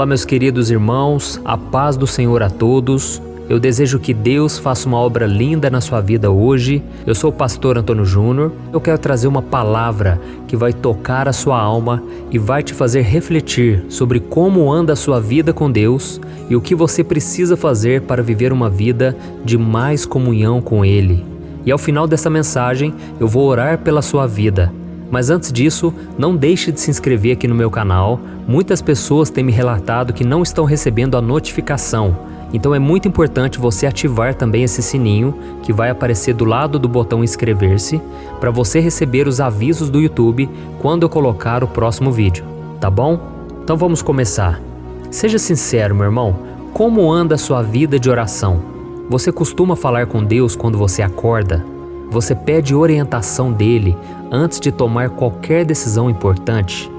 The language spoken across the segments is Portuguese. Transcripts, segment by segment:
meus queridos irmãos, a paz do Senhor a todos. Eu desejo que Deus faça uma obra linda na sua vida hoje. Eu sou o pastor Antônio Júnior. Eu quero trazer uma palavra que vai tocar a sua alma e vai te fazer refletir sobre como anda a sua vida com Deus e o que você precisa fazer para viver uma vida de mais comunhão com Ele. E ao final dessa mensagem, eu vou orar pela sua vida. Mas antes disso, não deixe de se inscrever aqui no meu canal. Muitas pessoas têm me relatado que não estão recebendo a notificação. Então é muito importante você ativar também esse sininho que vai aparecer do lado do botão inscrever-se para você receber os avisos do YouTube quando eu colocar o próximo vídeo, tá bom? Então vamos começar. Seja sincero, meu irmão, como anda a sua vida de oração? Você costuma falar com Deus quando você acorda? Você pede orientação dele antes de tomar qualquer decisão importante?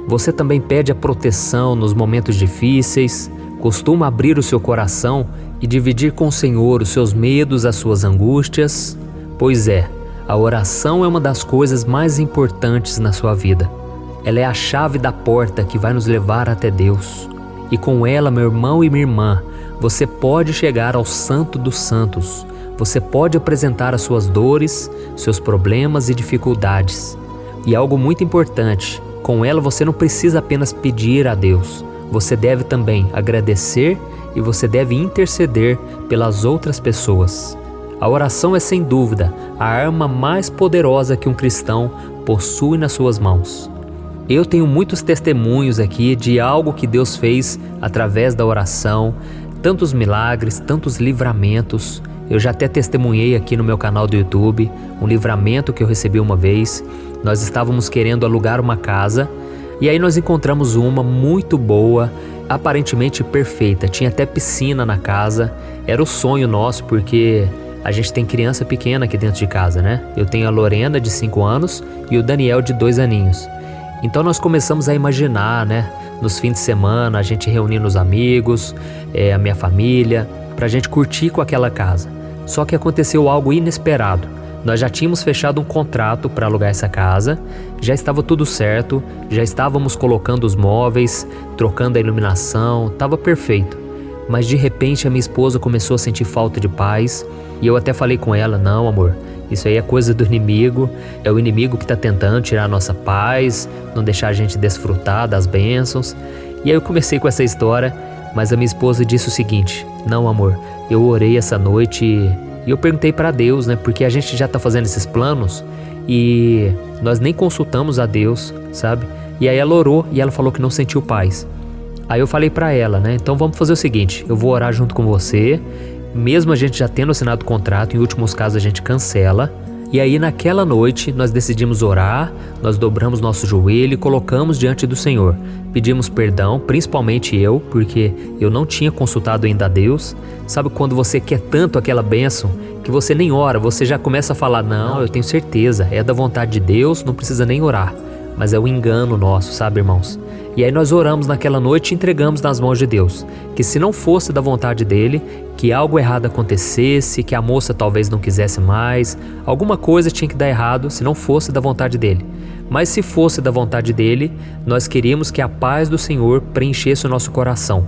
Você também pede a proteção nos momentos difíceis? Costuma abrir o seu coração e dividir com o Senhor os seus medos, as suas angústias? Pois é, a oração é uma das coisas mais importantes na sua vida. Ela é a chave da porta que vai nos levar até Deus. E com ela, meu irmão e minha irmã, você pode chegar ao Santo dos Santos. Você pode apresentar as suas dores, seus problemas e dificuldades. E algo muito importante, com ela você não precisa apenas pedir a Deus. Você deve também agradecer e você deve interceder pelas outras pessoas. A oração é sem dúvida a arma mais poderosa que um cristão possui nas suas mãos. Eu tenho muitos testemunhos aqui de algo que Deus fez através da oração, tantos milagres, tantos livramentos. Eu já até testemunhei aqui no meu canal do YouTube um livramento que eu recebi uma vez. Nós estávamos querendo alugar uma casa e aí nós encontramos uma muito boa, aparentemente perfeita. Tinha até piscina na casa. Era o sonho nosso porque a gente tem criança pequena aqui dentro de casa, né? Eu tenho a Lorena de 5 anos e o Daniel de 2 aninhos. Então nós começamos a imaginar, né? Nos fins de semana a gente reunindo os amigos, a minha família, pra gente curtir com aquela casa. Só que aconteceu algo inesperado. Nós já tínhamos fechado um contrato para alugar essa casa, já estava tudo certo, já estávamos colocando os móveis, trocando a iluminação, estava perfeito. Mas de repente a minha esposa começou a sentir falta de paz e eu até falei com ela, não amor, isso aí é coisa do inimigo, é o inimigo que está tentando tirar a nossa paz, não deixar a gente desfrutar das bênçãos. E aí eu comecei com essa história, mas a minha esposa disse o seguinte, não amor, eu orei essa noite e eu perguntei para Deus, né, porque a gente já está fazendo esses planos e nós nem consultamos a Deus, sabe? E aí ela orou e ela falou que não sentiu paz. Aí eu falei para ela, né, então vamos fazer o seguinte, eu vou orar junto com você, mesmo a gente já tendo assinado o contrato, em últimos casos a gente cancela. E aí naquela noite nós decidimos orar, nós dobramos nosso joelho e colocamos diante do Senhor. Pedimos perdão, principalmente eu, porque eu não tinha consultado ainda a Deus. Sabe quando você quer tanto aquela bênção que você nem ora, você já começa a falar, não, eu tenho certeza, é da vontade de Deus, não precisa nem orar. Mas é o engano nosso, sabe irmãos? E aí nós oramos naquela noite e entregamos nas mãos de Deus, que se não fosse da vontade dele, que algo errado acontecesse, que a moça talvez não quisesse mais, alguma coisa tinha que dar errado se não fosse da vontade dele. Mas se fosse da vontade dele, nós queríamos que a paz do Senhor preenchesse o nosso coração.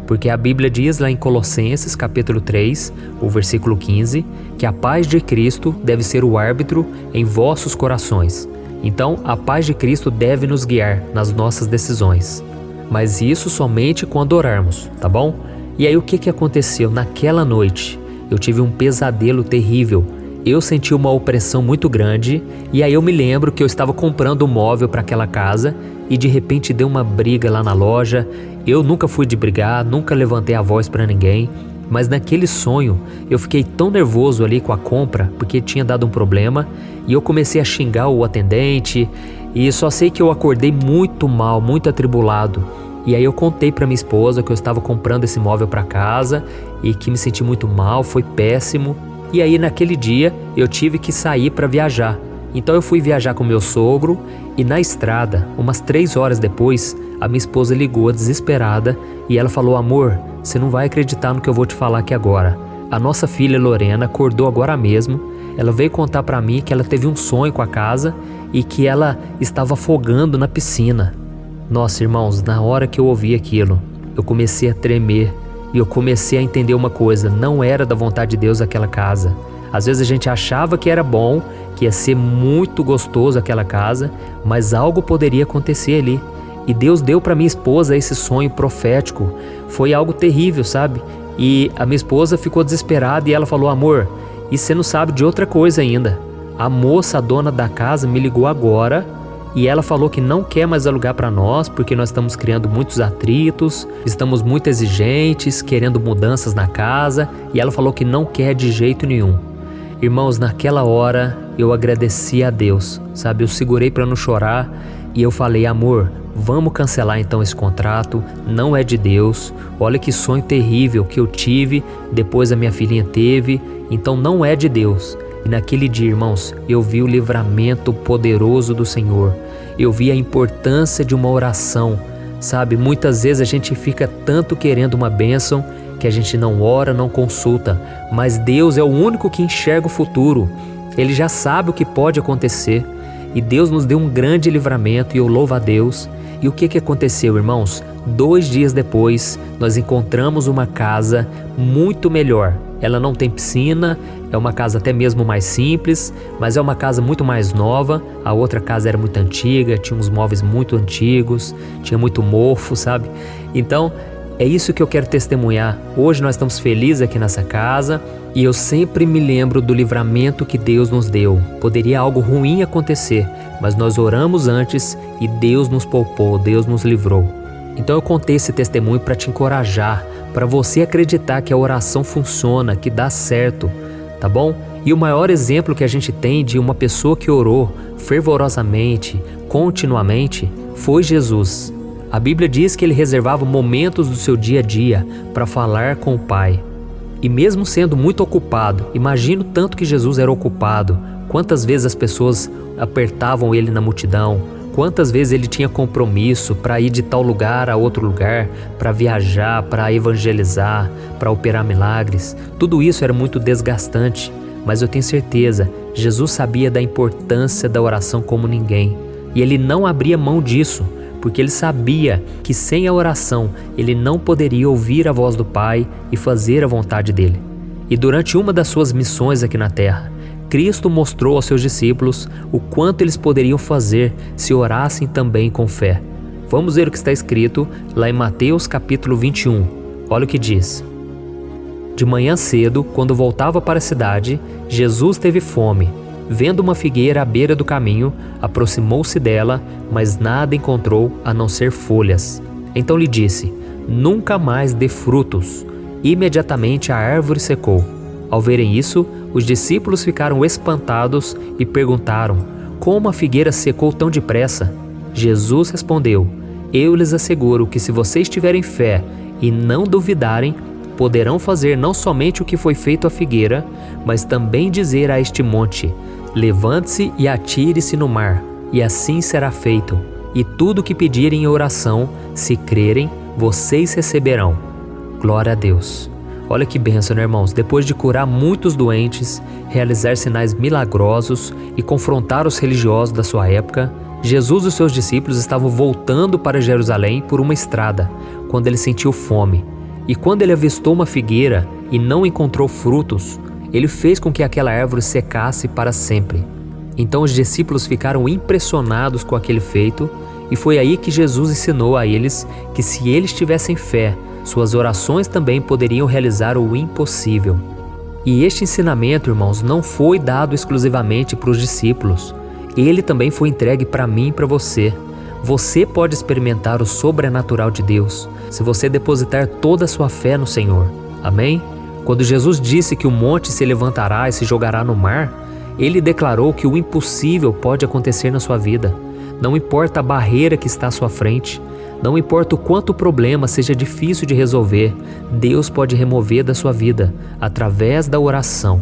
Porque a Bíblia diz lá em Colossenses capítulo 3, o versículo 15, que a paz de Cristo deve ser o árbitro em vossos corações. Então, a paz de Cristo deve nos guiar nas nossas decisões. Mas isso somente quando orarmos, tá bom? E aí o que aconteceu? Naquela noite, eu tive um pesadelo terrível. Eu senti uma opressão muito grande e aí eu me lembro que eu estava comprando um móvel para aquela casa e de repente deu uma briga lá na loja. Eu nunca fui de brigar, nunca levantei a voz para ninguém. Mas naquele sonho, eu fiquei tão nervoso ali com a compra, porque tinha dado um problema, e eu comecei a xingar o atendente, e só sei que eu acordei muito mal, muito atribulado. E aí eu contei para minha esposa que eu estava comprando esse móvel para casa, e que me senti muito mal, foi péssimo. E aí naquele dia, eu tive que sair para viajar. Então eu fui viajar com meu sogro, e na estrada, umas 3 horas depois, a minha esposa ligou desesperada, e ela falou, amor, você não vai acreditar no que eu vou te falar aqui agora. A nossa filha Lorena acordou agora mesmo. Ela veio contar para mim que ela teve um sonho com a casa e que ela estava afogando na piscina. Nossa, irmãos, na hora que eu ouvi aquilo, eu comecei a tremer e eu comecei a entender uma coisa: não era da vontade de Deus aquela casa. Às vezes a gente achava que era bom, que ia ser muito gostoso aquela casa, mas algo poderia acontecer ali. E Deus deu para minha esposa esse sonho profético. Foi algo terrível, sabe? E a minha esposa ficou desesperada e ela falou: amor, e você não sabe de outra coisa ainda. A moça, a dona da casa, me ligou agora e ela falou que não quer mais alugar para nós porque nós estamos criando muitos atritos, estamos muito exigentes, querendo mudanças na casa, e ela falou que não quer de jeito nenhum. Irmãos, naquela hora eu agradeci a Deus, sabe? Eu segurei para não chorar e eu falei: amor, vamos cancelar então esse contrato, não é de Deus. Olha que sonho terrível que eu tive, depois a minha filhinha teve, então não é de Deus. E naquele dia, irmãos, eu vi o livramento poderoso do Senhor. Eu vi a importância de uma oração, sabe? Muitas vezes a gente fica tanto querendo uma bênção que a gente não ora, não consulta. Mas Deus é o único que enxerga o futuro. Ele já sabe o que pode acontecer. E Deus nos deu um grande livramento e eu louvo a Deus. E o que aconteceu, irmãos? 2 dias depois, nós encontramos uma casa muito melhor. Ela não tem piscina, é uma casa até mesmo mais simples, mas é uma casa muito mais nova. A outra casa era muito antiga, tinha uns móveis muito antigos, tinha muito mofo, sabe? Então, é isso que eu quero testemunhar. Hoje nós estamos felizes aqui nessa casa e eu sempre me lembro do livramento que Deus nos deu. Poderia algo ruim acontecer, mas nós oramos antes e Deus nos poupou, Deus nos livrou. Então eu contei esse testemunho para te encorajar, para você acreditar que a oração funciona, que dá certo, tá bom? E o maior exemplo que a gente tem de uma pessoa que orou fervorosamente, continuamente, foi Jesus. A Bíblia diz que ele reservava momentos do seu dia a dia para falar com o Pai. E mesmo sendo muito ocupado, imagina o tanto que Jesus era ocupado, quantas vezes as pessoas apertavam ele na multidão, quantas vezes ele tinha compromisso para ir de tal lugar a outro lugar, para viajar, para evangelizar, para operar milagres. Tudo isso era muito desgastante, mas eu tenho certeza, Jesus sabia da importância da oração como ninguém. E ele não abria mão disso, porque ele sabia que sem a oração ele não poderia ouvir a voz do Pai e fazer a vontade dele. E durante uma das suas missões aqui na terra, Cristo mostrou aos seus discípulos o quanto eles poderiam fazer se orassem também com fé. Vamos ver o que está escrito lá em Mateus capítulo 21. Olha o que diz. De manhã cedo, quando voltava para a cidade, Jesus teve fome. Vendo uma figueira à beira do caminho, aproximou-se dela, mas nada encontrou a não ser folhas. Então lhe disse: nunca mais dê frutos. Imediatamente a árvore secou. Ao verem isso, os discípulos ficaram espantados e perguntaram: como a figueira secou tão depressa? Jesus respondeu: eu lhes asseguro que se vocês tiverem fé e não duvidarem, poderão fazer não somente o que foi feito à figueira, mas também dizer a este monte: levante-se e atire-se no mar, e assim será feito. E tudo o que pedirem em oração, se crerem, vocês receberão. Glória a Deus. Olha que bênção, né, irmãos? Depois de curar muitos doentes, realizar sinais milagrosos e confrontar os religiosos da sua época, Jesus e os seus discípulos estavam voltando para Jerusalém por uma estrada, quando ele sentiu fome. E quando ele avistou uma figueira e não encontrou frutos, ele fez com que aquela árvore secasse para sempre. Então os discípulos ficaram impressionados com aquele feito, e foi aí que Jesus ensinou a eles que se eles tivessem fé, suas orações também poderiam realizar o impossível. E este ensinamento, irmãos, não foi dado exclusivamente para os discípulos. Ele também foi entregue para mim e para você. Você pode experimentar o sobrenatural de Deus se você depositar toda a sua fé no Senhor. Amém? Quando Jesus disse que o monte se levantará e se jogará no mar, ele declarou que o impossível pode acontecer na sua vida. Não importa a barreira que está à sua frente, não importa o quanto o problema seja difícil de resolver, Deus pode remover da sua vida através da oração.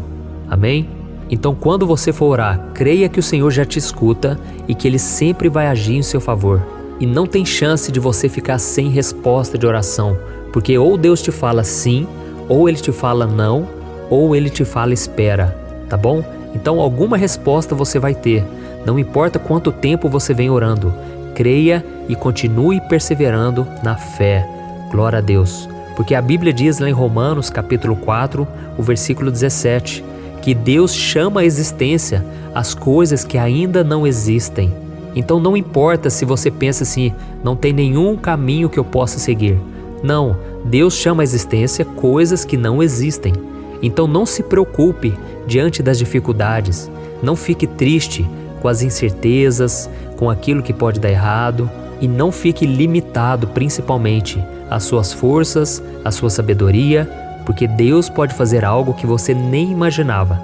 Amém? Então, quando você for orar, creia que o Senhor já te escuta e que Ele sempre vai agir em seu favor. E não tem chance de você ficar sem resposta de oração, porque ou Deus te fala sim, ou Ele te fala não, ou Ele te fala espera, tá bom? Então, alguma resposta você vai ter. Não importa quanto tempo você vem orando, creia e continue perseverando na fé. Glória a Deus. Porque a Bíblia diz lá em Romanos capítulo 4, o versículo 17, que Deus chama à existência as coisas que ainda não existem. Então não importa se você pensa assim, não tem nenhum caminho que eu possa seguir. Não, Deus chama à existência coisas que não existem. Então não se preocupe diante das dificuldades, não fique triste com as incertezas, com aquilo que pode dar errado, e não fique limitado principalmente às suas forças, à sua sabedoria, porque Deus pode fazer algo que você nem imaginava.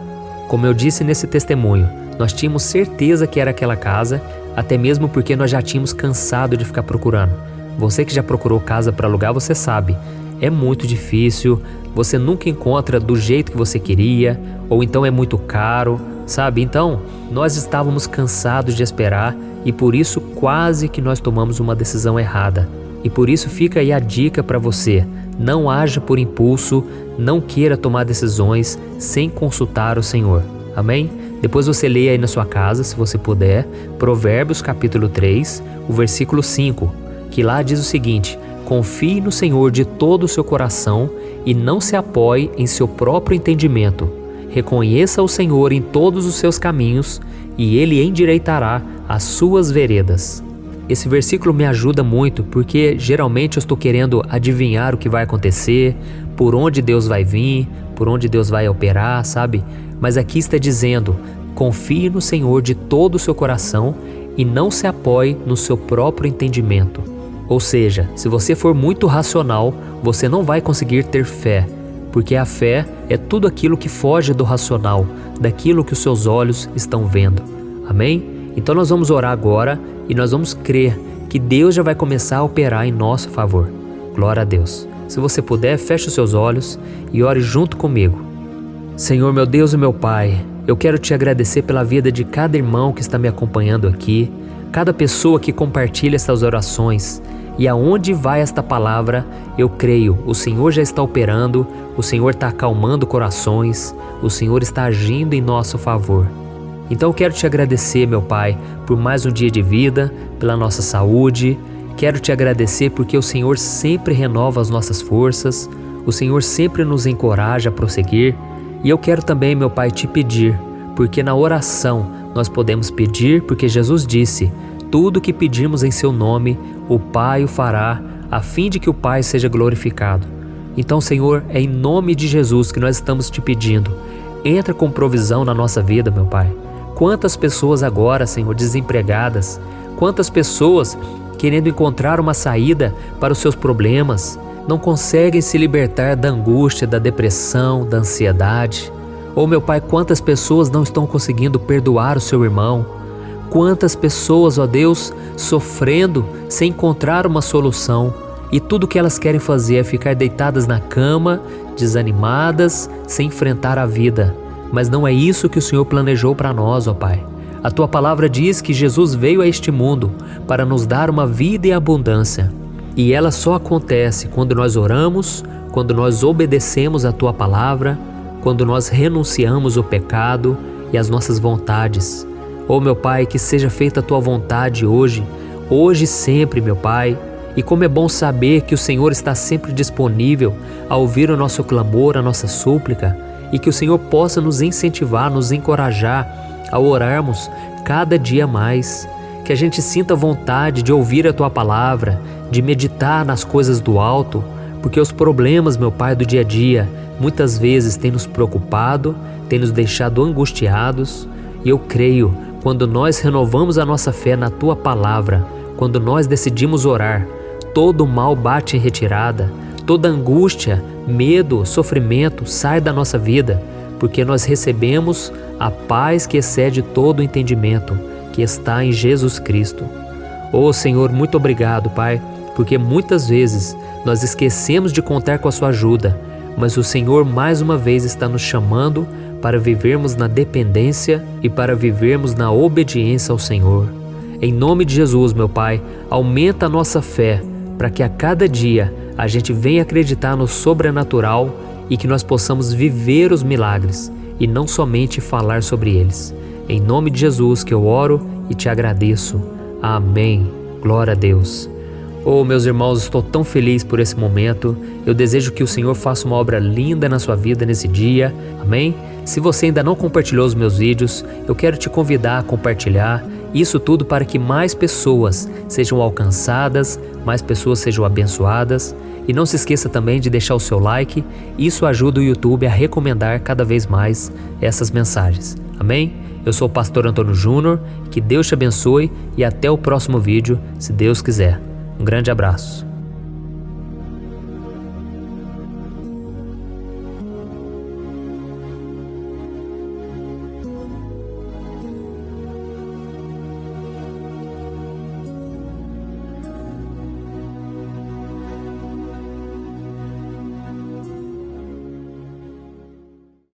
Como eu disse nesse testemunho, nós tínhamos certeza que era aquela casa, até mesmo porque nós já tínhamos cansado de ficar procurando. Você que já procurou casa para alugar, você sabe, é muito difícil, você nunca encontra do jeito que você queria, ou então é muito caro, sabe? Então, nós estávamos cansados de esperar e por isso quase que nós tomamos uma decisão errada. E por isso fica aí a dica para você, não haja por impulso, não queira tomar decisões sem consultar o Senhor. Amém? Depois você leia aí na sua casa, se você puder, Provérbios capítulo 3, o versículo 5, que lá diz o seguinte: confie no Senhor de todo o seu coração e não se apoie em seu próprio entendimento. Reconheça o Senhor em todos os seus caminhos e Ele endireitará as suas veredas. Esse versículo me ajuda muito porque geralmente eu estou querendo adivinhar o que vai acontecer, por onde Deus vai vir, por onde Deus vai operar, sabe? Mas aqui está dizendo, confie no Senhor de todo o seu coração e não se apoie no seu próprio entendimento. Ou seja, se você for muito racional, você não vai conseguir ter fé, porque a fé é tudo aquilo que foge do racional, daquilo que os seus olhos estão vendo. Amém? Então nós vamos orar agora e nós vamos crer que Deus já vai começar a operar em nosso favor. Glória a Deus. Se você puder, feche os seus olhos e ore junto comigo. Senhor, meu Deus e meu Pai, eu quero te agradecer pela vida de cada irmão que está me acompanhando aqui, cada pessoa que compartilha essas orações. E aonde vai esta palavra, eu creio, o Senhor já está operando, o Senhor está acalmando corações, o Senhor está agindo em nosso favor. Então eu quero te agradecer, meu Pai, por mais um dia de vida, pela nossa saúde. Quero te agradecer porque o Senhor sempre renova as nossas forças, o Senhor sempre nos encoraja a prosseguir. E eu quero também, meu Pai, te pedir, porque na oração nós podemos pedir, porque Jesus disse, tudo que pedirmos em seu nome, o Pai o fará, a fim de que o Pai seja glorificado. Então, Senhor, é em nome de Jesus que nós estamos te pedindo. Entra com provisão na nossa vida, meu Pai. Quantas pessoas agora, Senhor, desempregadas, quantas pessoas querendo encontrar uma saída para os seus problemas, não conseguem se libertar da angústia, da depressão, da ansiedade. Ou, meu Pai, quantas pessoas não estão conseguindo perdoar o seu irmão, quantas pessoas, ó Deus, sofrendo sem encontrar uma solução e tudo que elas querem fazer é ficar deitadas na cama, desanimadas, sem enfrentar a vida. Mas não é isso que o Senhor planejou para nós, ó Pai. A Tua palavra diz que Jesus veio a este mundo para nos dar uma vida em abundância. E ela só acontece quando nós oramos, quando nós obedecemos a Tua palavra, quando nós renunciamos o pecado e as nossas vontades. Oh, meu Pai, que seja feita a Tua vontade hoje e sempre, meu Pai. E como é bom saber que o Senhor está sempre disponível a ouvir o nosso clamor, a nossa súplica, e que o Senhor possa nos incentivar, nos encorajar a orarmos cada dia mais. Que a gente sinta vontade de ouvir a Tua palavra, de meditar nas coisas do alto, porque os problemas, meu Pai, do dia a dia, muitas vezes têm nos preocupado, têm nos deixado angustiados. E eu creio, quando nós renovamos a nossa fé na Tua palavra, quando nós decidimos orar, todo o mal bate em retirada, toda angústia, medo, sofrimento sai da nossa vida, porque nós recebemos a paz que excede todo o entendimento, que está em Jesus Cristo. Oh, Senhor, muito obrigado, Pai, porque muitas vezes nós esquecemos de contar com a Sua ajuda, mas o Senhor mais uma vez está nos chamando para vivermos na dependência e para vivermos na obediência ao Senhor. Em nome de Jesus, meu Pai, aumenta a nossa fé para que a cada dia a gente venha acreditar no sobrenatural e que nós possamos viver os milagres e não somente falar sobre eles. Em nome de Jesus que eu oro e te agradeço. Amém. Glória a Deus. Oh, meus irmãos, estou tão feliz por esse momento. Eu desejo que o Senhor faça uma obra linda na sua vida nesse dia. Amém? Se você ainda não compartilhou os meus vídeos, eu quero te convidar a compartilhar. Isso tudo para que mais pessoas sejam alcançadas, mais pessoas sejam abençoadas. E não se esqueça também de deixar o seu like. Isso ajuda o YouTube a recomendar cada vez mais essas mensagens. Amém? Eu sou o pastor Antônio Júnior. Que Deus te abençoe e até o próximo vídeo, se Deus quiser. Um grande abraço.